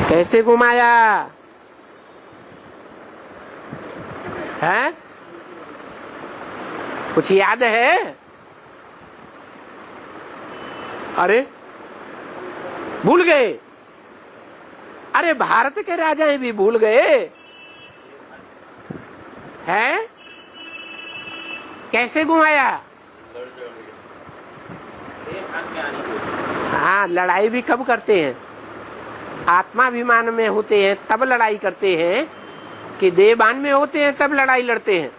कैसे घुमाया है? कुछ याद है? अरे भूल गए? अरे भारत के राजा भी भूल गए हैं? कैसे घुमाया? हाँ, लड़ाई भी कब करते हैं? आत्माभिमान में होते हैं तब लड़ाई करते हैं कि देवान में होते हैं तब लड़ाई लड़ते हैं?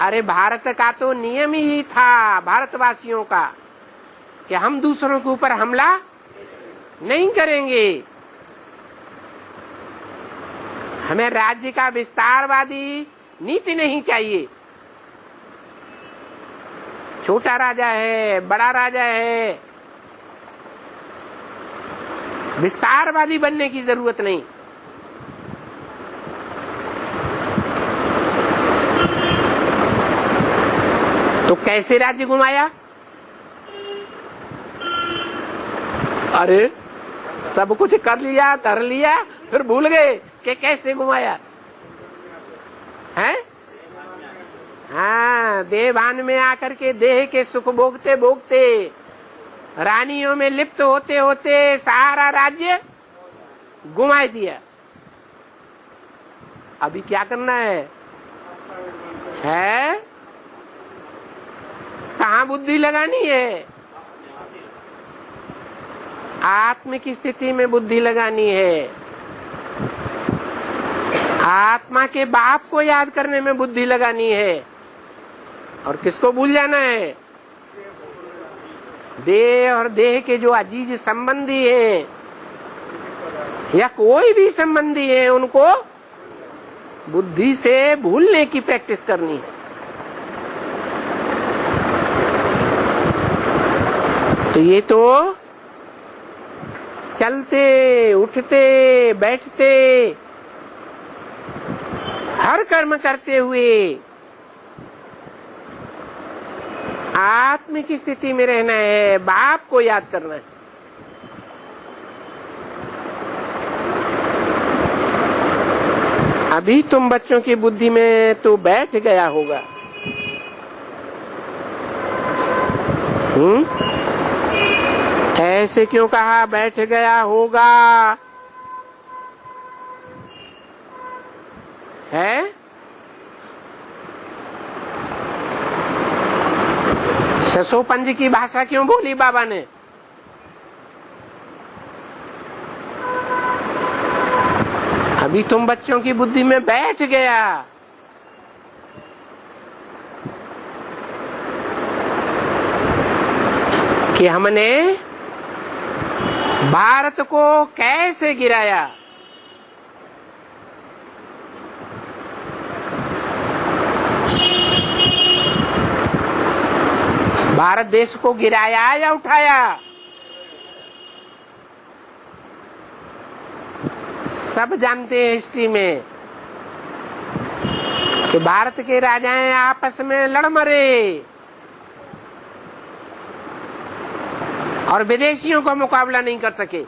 अरे भारत का तो नियम ही था, भारतवासियों का, कि हम दूसरों के ऊपर हमला नहीं करेंगे। हमें राज्य का विस्तारवादी नीति नहीं चाहिए। छोटा राजा है, बड़ा राजा है, विस्तारवादी बनने की जरूरत नहीं। तो कैसे राज्य घुमाया? अरे सब कुछ कर लिया, कर लिया, फिर भूल गए कि कैसे घुमाया है? हाँ, देवान में आकर के देह के सुख भोगते भोगते, रानियों में लिप्त होते होते सारा राज्य घुमा दिया। अभी क्या करना है? कहाँ बुद्धि लगानी है? आत्म की स्थिति में बुद्धि लगानी है। आत्मा के बाप को याद करने में बुद्धि लगानी है। और किसको भूल जाना है? देह और देह के जो अजीज संबंधी हैं या कोई भी संबंधी है, उनको बुद्धि से भूलने की प्रैक्टिस करनी है। तो ये तो चलते उठते बैठते हर कर्म करते हुए आत्म की स्थिति में रहना है, बाप को याद करना है। अभी तुम बच्चों की बुद्धि में तो बैठ गया होगा। ऐसे क्यों कहा बैठ गया होगा? है? ससोपंज की भाषा क्यों बोली बाबा ने? अभी तुम बच्चों की बुद्धि में बैठ गया। कि हमने भारत को कैसे गिराया। भारत देश को गिराया या उठाया? सब जानते हैं हिस्ट्री में कि भारत के राजाएं आपस में लड़ मरे और विदेशियों को मुकाबला नहीं कर सके,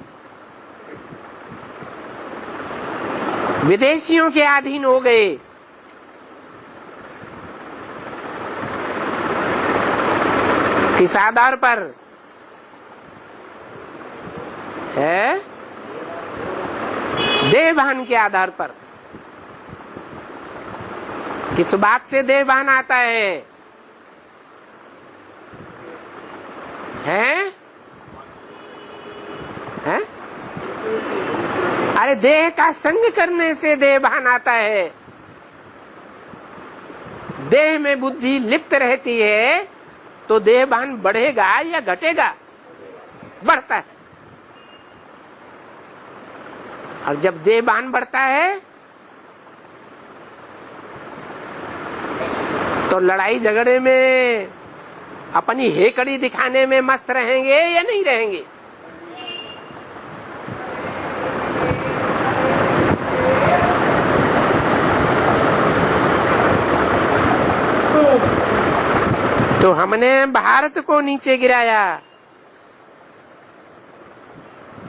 विदेशियों के अधीन हो गए। किस आधार पर है? देवभान के आधार पर। किस बात से देवभान आता है? हैं? हैं? अरे देह का संग करने से देवभान आता है। देह में बुद्धि लिप्त रहती है तो देहभान बढ़ेगा या घटेगा? बढ़ता है। और जब देहभान बढ़ता है तो लड़ाई झगड़े में अपनी हेकड़ी दिखाने में मस्त रहेंगे या नहीं रहेंगे? तो हमने भारत को नीचे गिराया,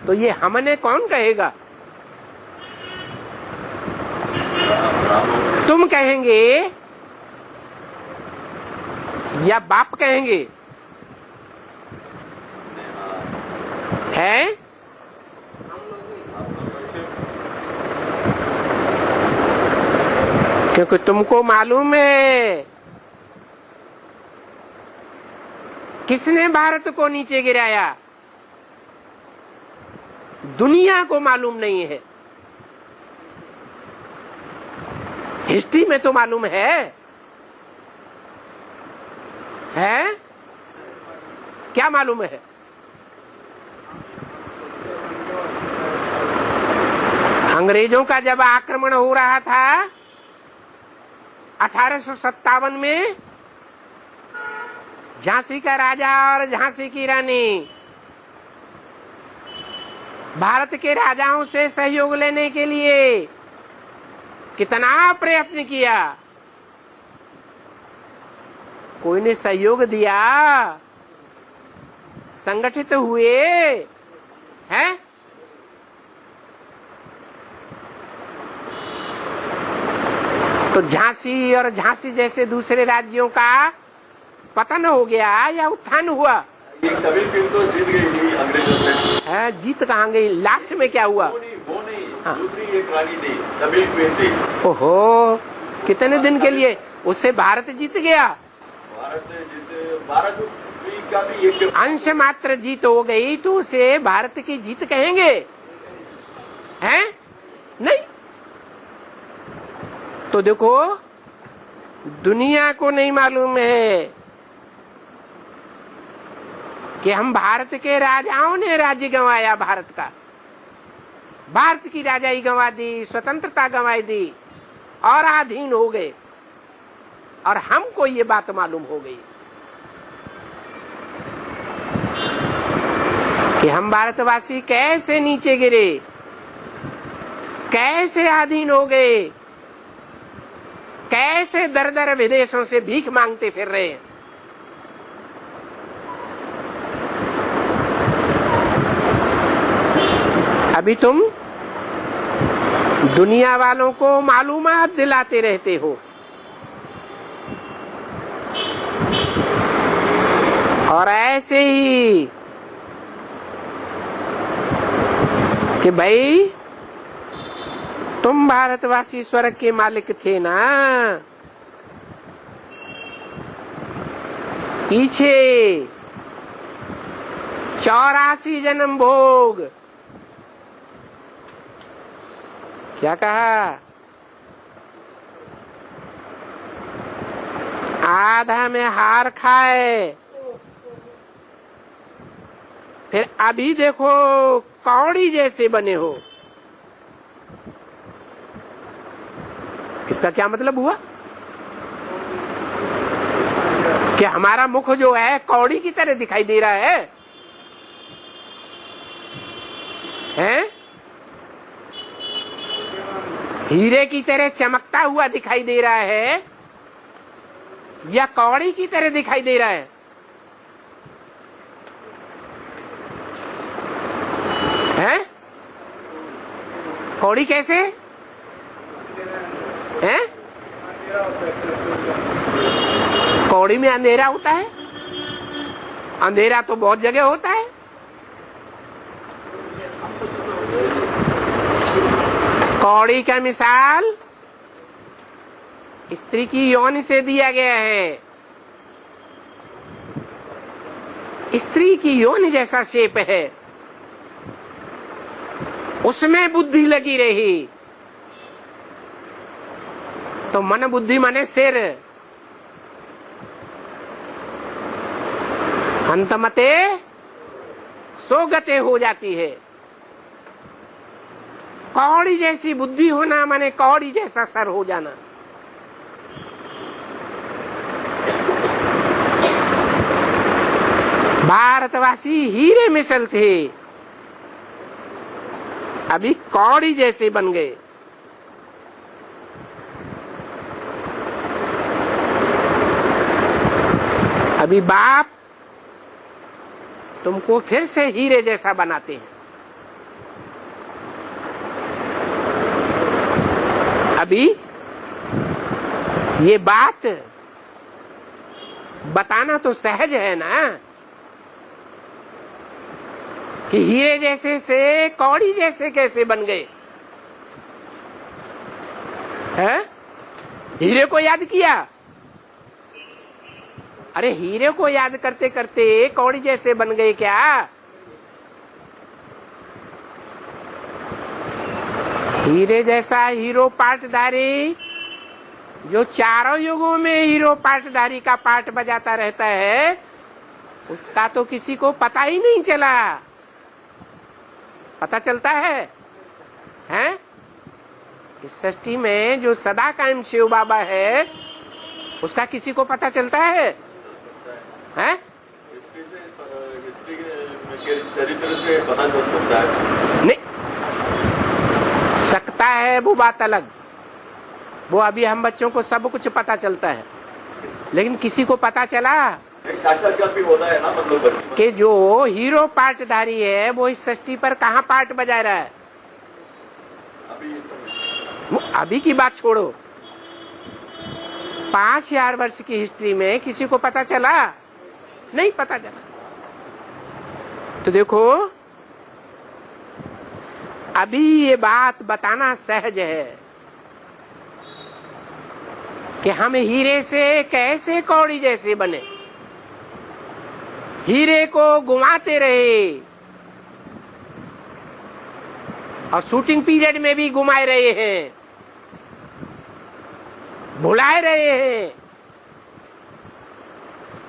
तो ये हमने कौन कहेगा? तुम कहेंगे या बाप कहेंगे? है? क्योंकि तुमको मालूम है किसने भारत को नीचे गिराया, दुनिया को मालूम नहीं है। हिस्ट्री में तो मालूम है? क्या मालूम है? अंग्रेजों का जब आक्रमण हो रहा था 1857 में, झांसी का राजा और झांसी की रानी भारत के राजाओं से सहयोग लेने के लिए कितना प्रयत्न किया। कोई ने सहयोग दिया, संगठित हुए हैं? तो झांसी और झांसी जैसे दूसरे राज्यों का पतन हो गया या उत्थान हुआ? ये तमिल फिल्म तो जीत गई थी अंग्रेजों से। जीत कहाँ गई? लास्ट में क्या हुआ? वो नहीं हाँ। दूसरी एक रानी थी, तमिल फिल्म थी। ओहो, कितने दिन के लिए? उससे भारत जीत गया? भारत का भी एक अंश मात्र जीत हो गई तो उसे भारत की जीत कहेंगे? हैं? नहीं। तो देखो, दुनिया को नहीं मालूम है कि हम भारत के राजाओं ने राज्य गंवाया भारत का। भारत की राजाई गंवा दी, स्वतंत्रता गंवाई दी और अधीन हो गए, और हमको ये बात मालूम हो गई कि हम भारतवासी कैसे नीचे गिरे, कैसे अधीन हो गए, कैसे दर दर विदेशों से भीख मांगते फिर रहे हैं। अभी तुम दुनिया वालों को मालूमात दिलाते रहते हो, और ऐसे ही कि भाई तुम भारतवासी स्वर्ग के मालिक थे ना, पीछे 84 जन्म भोग। क्या कहा? आधा में हार खाए, फिर अभी देखो कौड़ी जैसे बने हो। इसका क्या मतलब हुआ? कि हमारा मुख जो है कौड़ी की तरह दिखाई दे रहा है? हैं? हीरे की तरह चमकता हुआ दिखाई दे रहा है या कौड़ी की तरह दिखाई दे रहा है? हैं? कौड़ी कैसे हैं? कौड़ी में अंधेरा होता है? अंधेरा तो बहुत जगह होता है। कौड़ी का मिसाल स्त्री की योनि से दिया गया है। स्त्री की योनि जैसा शेप है, उसमें बुद्धि लगी रही तो मन बुद्धि माने सिर, अंतमते सोगते हो जाती है। कौड़ी जैसी बुद्धि होना माने कौड़ी जैसा सर हो जाना। भारतवासी हीरे मिसल थे, अभी कौड़ी जैसे बन गए। अभी बाप तुमको फिर से हीरे जैसा बनाते हैं। अभी ये बात बताना तो सहज है ना कि हीरे जैसे से कौड़ी जैसे कैसे बन गए हैं? हीरे को याद किया, अरे हीरे को याद करते करते कौड़ी जैसे बन गए क्या? हीरे जैसा हीरो पाटधारी जो चारों युगों में हीरो पाटधारी का पाट बजाता रहता है, उसका तो किसी को पता ही नहीं चला। पता चलता है हैं? इस सृष्टि में जो सदा कायम शिव बाबा है, उसका किसी को पता चलता है हैं? चरित्र से पता चल सकता है? नहीं सकता है, वो बात अलग। वो अभी हम बच्चों को सब कुछ पता चलता है, लेकिन किसी को पता चला साक्षात्कार भी होता है ना, मतलब कि जो हीरो पाटधारी है वो इस सृष्टि पर कहाँ पाट बजा रहा है? अभी की बात छोड़ो, 5000 वर्ष की हिस्ट्री में किसी को पता चला? नहीं पता चला। तो देखो अभी ये बात बताना सहज है कि हम हीरे से कैसे कौड़ी जैसे बने। हीरे को घुमाते रहे और शूटिंग पीरियड में भी घुमाए रहे हैं, भुलाए रहे हैं।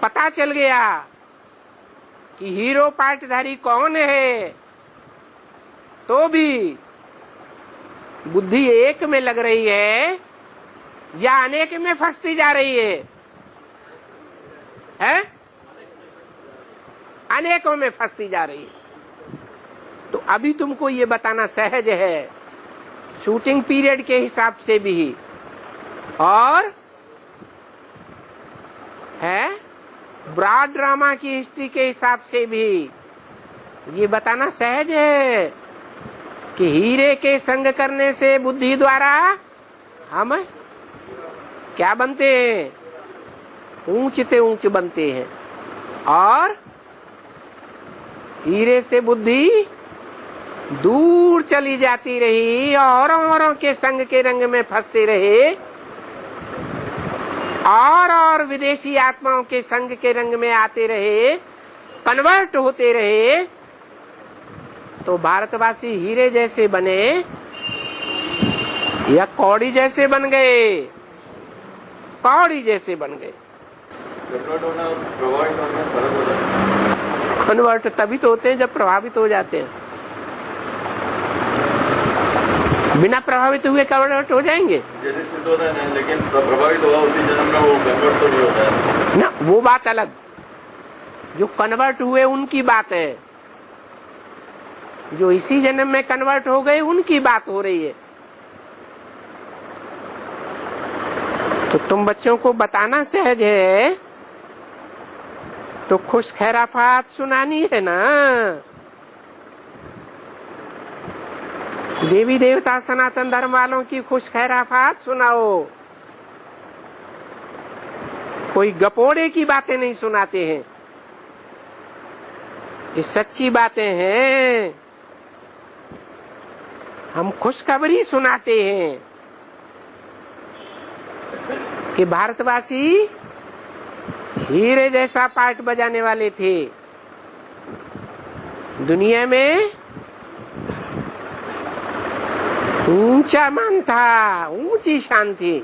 पता चल गया कि हीरो पाटधारी कौन है, तो भी बुद्धि एक में लग रही है या अनेक में फंसती जा रही है? हैं? अनेकों में फंसती जा रही है। तो अभी तुमको ये बताना सहज है, शूटिंग पीरियड के हिसाब से भी और है ब्रॉड ड्रामा की हिस्ट्री के हिसाब से भी ये बताना सहज है कि हीरे के संग करने से बुद्धि द्वारा हम क्या बनते हैं? ऊंच ते ऊंच बनते हैं। और हीरे से बुद्धि दूर चली जाती रही और औरों के संग के रंग में फंसते रहे और विदेशी आत्माओं के संग के रंग में आते रहे, कन्वर्ट होते रहे। तो भारतवासी हीरे जैसे बने या कौड़ी जैसे बन गए? कौड़ी जैसे बन गए। कन्वर्ट तभी तो होते हैं जब प्रभावित हो जाते हैं। बिना प्रभावित हुए कन्वर्ट हो जाएंगे? जैसे सिद्ध होता है ना, लेकिन प्रभावित होगा उसी जन्म में वो कन्वर्ट तो नहीं होता है ना। वो बात अलग, जो कन्वर्ट हुए उनकी बात है। जो इसी जन्म में कन्वर्ट हो गए उनकी बात हो रही है। तो तुम बच्चों को बताना सहज है, तो खुश खैराफात सुनानी है ना। देवी देवता सनातन धर्म वालों की खुश खैराफात सुनाओ। कोई गपोड़े की बातें नहीं सुनाते हैं, ये सच्ची बातें हैं। हम खुशखबरी सुनाते हैं कि भारतवासी हीरे जैसा पार्ट बजाने वाले थे। दुनिया में ऊंचा मान था, ऊंची शान थी।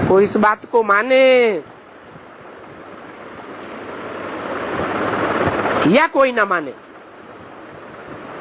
कोई इस बात को माने या कोई न माने,